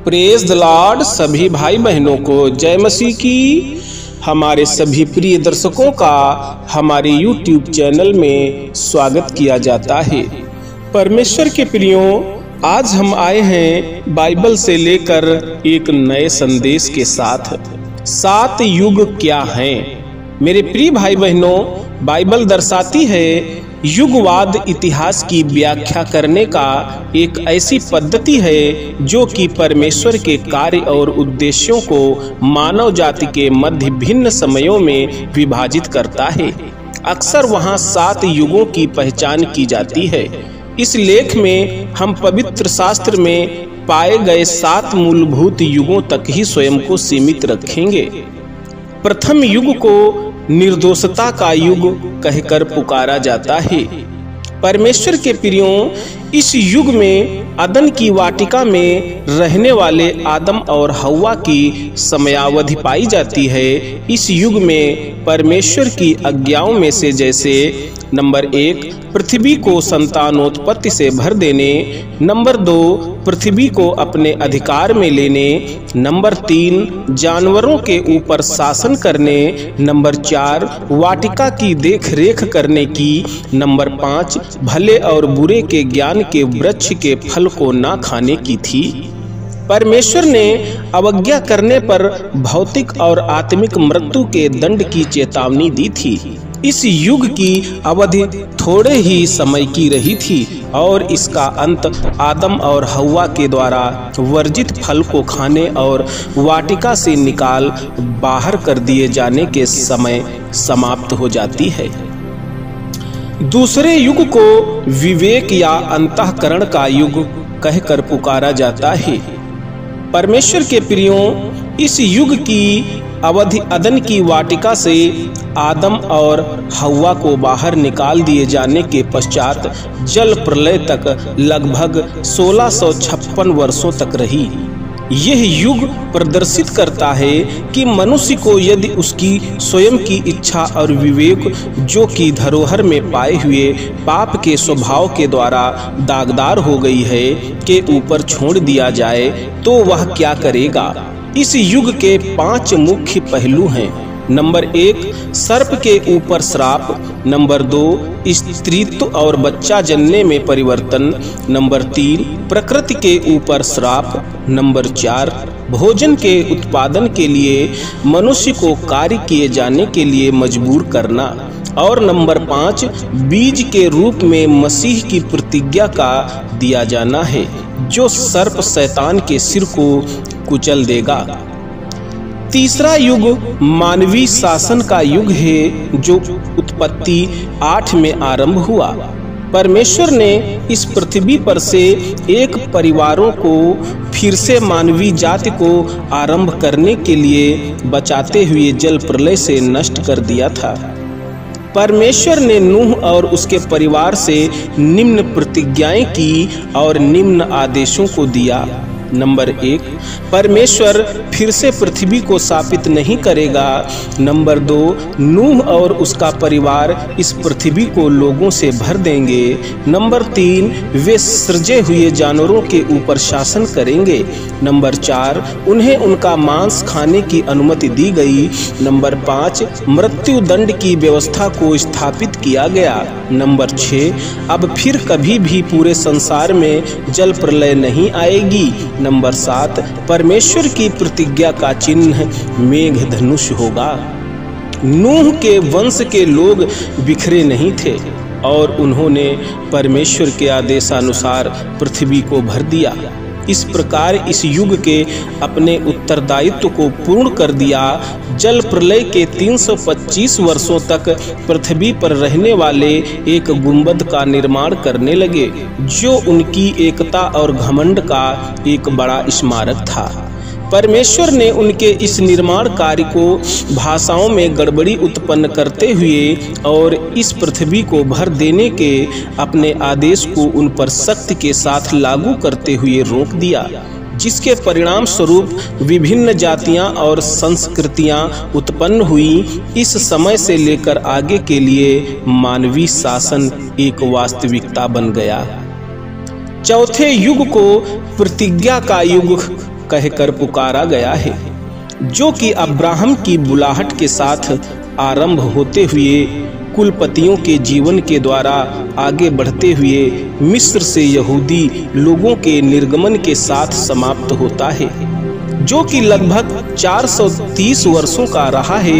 Praise the Lord. सभी भाई बहनों को जय मसीह की। हमारे सभी प्रिय दर्शकों का हमारे YouTube चैनल में स्वागत किया जाता है। परमेश्वर के प्रियों, आज हम आए हैं बाइबल से लेकर एक नए संदेश के साथ। 7 युग क्या हैं? मेरे प्रिय भाई बहनों, बाइबल दर्शाती है युगवाद इतिहास की व्याख्या करने का एक ऐसी पद्धति है जो कि परमेश्वर के कार्य और उद्देश्यों को मानव जाति के मध्य भिन्न समयों में विभाजित करता है। अक्सर वहाँ 7 युगों की पहचान की जाती है। इस लेख में हम पवित्र शास्त्र में पाए गए 7 मूलभूत युगों तक ही स्वयं को सीमित रखेंगे। प्रथम युग को निर्दोषता का युग कहकर पुकारा जाता है। परमेश्वर के प्रियों, इस युग में अदन की वाटिका में रहने वाले आदम और हव्वा की समयावधि पाई जाती है। इस युग में परमेश्वर की आज्ञाओं में से जैसे नंबर 1 पृथ्वी को संतानोत्पत्ति से भर देने, नंबर 2 पृथ्वी को अपने अधिकार में लेने, नंबर 3 जानवरों के ऊपर शासन करने, नंबर 4 वाटिका की देख रेख करने की, नंबर 5 भले और बुरे के ज्ञान के वृक्ष के फल को ना खाने की थी। परमेश्वर ने अवज्ञा करने पर भौतिक और आत्मिक मृत्यु के दंड की चेतावनी दी थी। इस युग की अवधि थोड़े ही समय की रही थी और इसका अंत आदम और हव्वा के द्वारा वर्जित फल को खाने और वाटिका से निकाल बाहर कर दिए जाने के समय समाप्त हो जाती है। दूसरे युग को विवेक या अंतःकरण का युग कहकर पुकारा जाता है। परमेश्वर के प्रियों, इस युग की अवधि अदन की वाटिका से आदम और हव्वा को बाहर निकाल दिए जाने के पश्चात जल प्रलय तक लगभग 1656 वर्षों तक रही। यह युग प्रदर्शित करता है कि मनुष्य को यदि उसकी स्वयं की इच्छा और विवेक जो कि धरोहर में पाए हुए पाप के स्वभाव के द्वारा दागदार हो गई है के ऊपर छोड़ दिया जाए तो वह क्या करेगा। इस युग के 5 मुख्य पहलू हैं। नंबर 1 सर्प के ऊपर श्राप, नंबर 2 स्त्रीत्व और बच्चा जनने में परिवर्तन, नंबर 3 प्रकृति के ऊपर श्राप, नंबर 4 भोजन के उत्पादन के लिए मनुष्य को कार्य किए जाने के लिए मजबूर करना, और नंबर 5 बीज के रूप में मसीह की प्रतिज्ञा का दिया जाना है जो सर्प शैतान के सिर को कुचल देगा। तीसरा युग मानवीय शासन का युग है जो उत्पत्ति 8 में आरंभ हुआ। परमेश्वर ने इस पृथ्वी पर से एक परिवारों को फिर से मानवीय जाति को आरंभ करने के लिए बचाते हुए जल प्रलय से नष्ट कर दिया था। परमेश्वर ने नूह और उसके परिवार से निम्न प्रतिज्ञाएं की और निम्न आदेशों को दिया। नंबर 1 परमेश्वर फिर से पृथ्वी को शापित नहीं करेगा। नंबर 2 नूह और उसका परिवार इस पृथ्वी को लोगों से भर देंगे। नंबर 3 वे सृजे हुए जानवरों के ऊपर शासन करेंगे। नंबर 4 उन्हें उनका मांस खाने की अनुमति दी गई। नंबर 5 मृत्यु दंड की व्यवस्था को स्थापित किया गया। नंबर 6 अब फिर कभी भी पूरे संसार में जल प्रलय नहीं आएगी। नंबर 7 परमेश्वर की प्रतिज्ञा का चिन्ह मेघ धनुष होगा। नूह के वंश के लोग बिखरे नहीं थे और उन्होंने परमेश्वर के आदेशानुसार पृथ्वी को भर दिया। इस प्रकार इस युग के अपने उत्तरदायित्व को पूर्ण कर दिया। जल प्रलय के 325 वर्षों तक पृथ्वी पर रहने वाले एक गुंबद का निर्माण करने लगे जो उनकी एकता और घमंड का एक बड़ा स्मारक था। परमेश्वर ने उनके इस निर्माण कार्य को भाषाओं में गड़बड़ी उत्पन्न करते हुए और इस पृथ्वी को भर देने के अपने आदेश को उन पर सख्ती के साथ लागू करते हुए रोक दिया, जिसके परिणाम स्वरूप विभिन्न जातियां और संस्कृतियां उत्पन्न हुई। इस समय से लेकर आगे के लिए मानवीय शासन एक वास्तविकता बन गया। चौथे युग को प्रतिज्ञा का युग कहकर पुकारा गया है, जो कि अब्राहम की बुलाहट के साथ आरंभ होते हुए कुलपतियों के जीवन के द्वारा आगे बढ़ते हुए मिस्र से यहूदी लोगों के निर्गमन के साथ समाप्त होता है, जो कि लगभग 430 वर्षों का रहा है।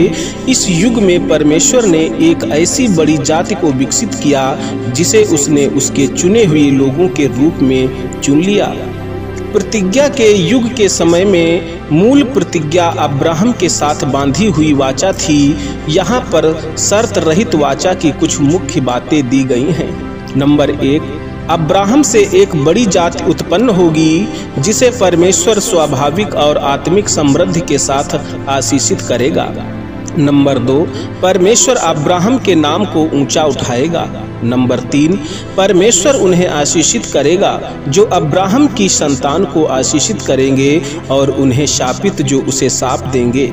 इस युग में परमेश्वर ने एक ऐसी बड़ी जाति को विकसित किया जिसे उसने उसके चुने हुए लोगों के रूप में चुन लिया। प्रतिज्ञा के युग के समय में मूल प्रतिज्ञा अब्राहम के साथ बांधी हुई वाचा थी। यहाँ पर शर्त रहित वाचा की कुछ मुख्य बातें दी गई हैं। नंबर 1, अब्राहम से एक बड़ी जाति उत्पन्न होगी जिसे परमेश्वर स्वाभाविक और आत्मिक समृद्धि के साथ आशीषित करेगा। नंबर 2, परमेश्वर अब्राहम के नाम को ऊंचा उठाएगा। नंबर 3, परमेश्वर उन्हें आशीषित करेगा जो अब्राहम की संतान को आशीषित करेंगे और उन्हें शापित जो उसे शाप देंगे।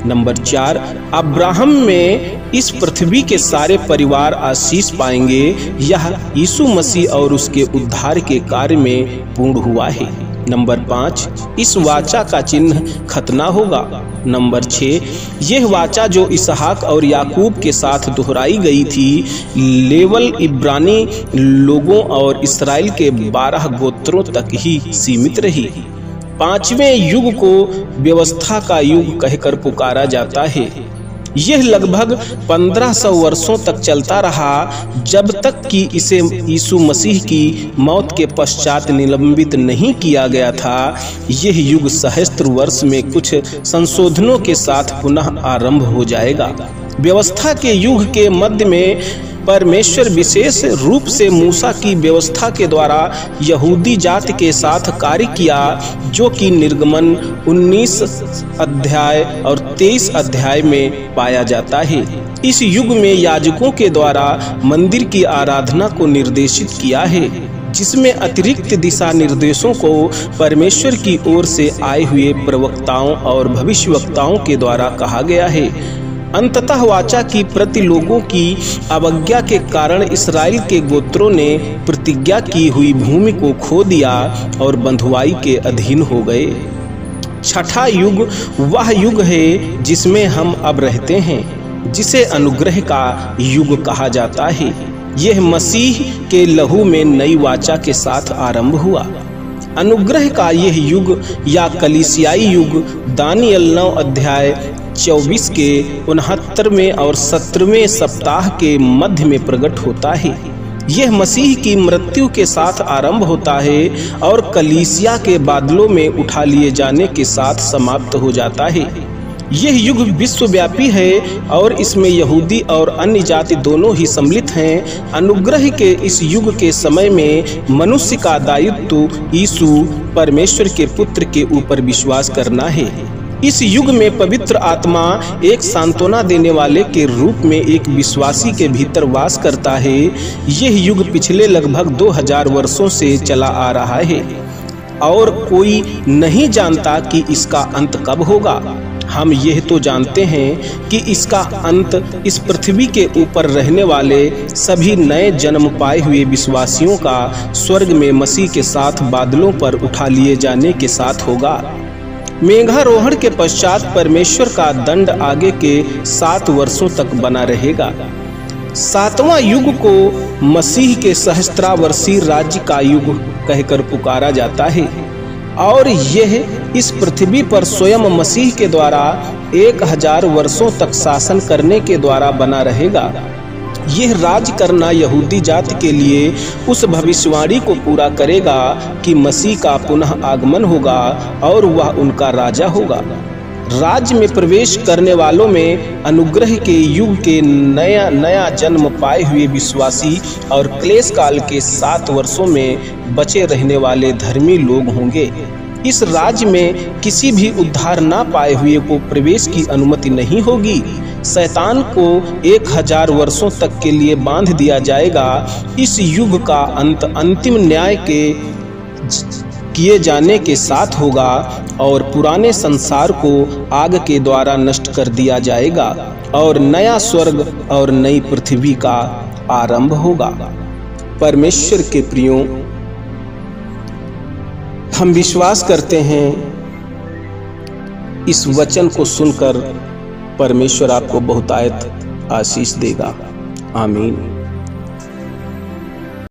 नंबर 4, अब्राहम में इस पृथ्वी के सारे परिवार आशीष पाएंगे। यह यीशु मसीह और उसके उद्धार के कार्य में पूर्ण हुआ है। नंबर 5, इस वाचा का चिन्ह खतना होगा। नंबर 6, यह वाचा जो इसहाक और याकूब के साथ दोहराई गई थी लेवल इब्रानी लोगों और इस्राएल के 12 गोत्रों तक ही सीमित रही। 5वें युग को व्यवस्था का युग कहकर पुकारा जाता है। यह लगभग 1500 वर्षों तक चलता रहा, जब तक कि इसे यीशु मसीह की मौत के पश्चात निलंबित नहीं किया गया था। यह युग सहस्त्र वर्ष में कुछ संशोधनों के साथ पुनः आरंभ हो जाएगा। व्यवस्था के युग के मध्य में परमेश्वर विशेष रूप से मूसा की व्यवस्था के द्वारा यहूदी जाति के साथ कार्य किया, जो कि निर्गमन 19 अध्याय और 23 अध्याय में पाया जाता है। इस युग में याजकों के द्वारा मंदिर की आराधना को निर्देशित किया है, जिसमें अतिरिक्त दिशा निर्देशों को परमेश्वर की ओर से आए हुए प्रवक्ताओं और भविष्यवक्ताओं के द्वारा कहा गया है। अंततः वाचा की प्रति लोगों की अवज्ञा के कारण इस्राएल के गोत्रों ने प्रतिज्ञा की हुई भूमि को खो दिया और बंधुआई के अधीन हो गए। छठा युग वह युग है जिसमें हम अब रहते हैं, जिसे अनुग्रह का युग कहा जाता है। यह मसीह के लहू में नई वाचा के साथ आरंभ हुआ। अनुग्रह का यह युग या कलीसियाई युग दानियल 9 अध्याय 24 के 69वें और 17वें सप्ताह के मध्य में प्रकट होता है। यह मसीह की मृत्यु के साथ आरंभ होता है और कलीसिया के बादलों में उठा लिए जाने के साथ समाप्त हो जाता है। यह युग विश्वव्यापी है और इसमें यहूदी और अन्य जाति दोनों ही सम्मिलित हैं। अनुग्रह के इस युग के समय में मनुष्य का दायित्व यीशु परमेश्वर के पुत्र के ऊपर विश्वास करना है। इस युग में पवित्र आत्मा एक सांत्वना देने वाले के रूप में एक विश्वासी के भीतर वास करता है। यह युग पिछले लगभग 2000 वर्षों से चला आ रहा है और कोई नहीं जानता कि इसका अंत कब होगा। हम यह तो जानते हैं कि इसका अंत इस पृथ्वी के ऊपर रहने वाले सभी नए जन्म पाए हुए विश्वासियों का स्वर्ग में मसीह के साथ बादलों पर उठा लिए जाने के साथ होगा। मेघारोहण के पश्चात परमेश्वर का दंड आगे के 7 वर्षों तक बना रहेगा। 7वां युग को मसीह के सहस्त्रावर्षीय राज्य का युग कहकर पुकारा जाता है और यह इस पृथ्वी पर स्वयं मसीह के द्वारा 1000 वर्षों तक शासन करने के द्वारा बना रहेगा। यह राज करना यहूदी जाति के लिए उस भविष्यवाणी को पूरा करेगा कि मसीह का पुनः आगमन होगा और वह उनका राजा होगा। राज्य में प्रवेश करने वालों में अनुग्रह के युग के नया जन्म पाए हुए विश्वासी और क्लेश काल के 7 वर्षों में बचे रहने वाले धर्मी लोग होंगे। इस राज्य में किसी भी उद्धार ना पाए हुए को प्रवेश की अनुमति नहीं होगी। शैतान को 1000 वर्षों तक के लिए बांध दिया जाएगा। इस युग का अंत अंतिम न्याय के किए जाने के साथ होगा और पुराने संसार को आग के द्वारा नष्ट कर दिया जाएगा और नया स्वर्ग और नई पृथ्वी का आरंभ होगा। परमेश्वर के प्रियों, हम विश्वास करते हैं इस वचन को सुनकर परमेश्वर आपको बहुतायत आशीष देगा। आमीन।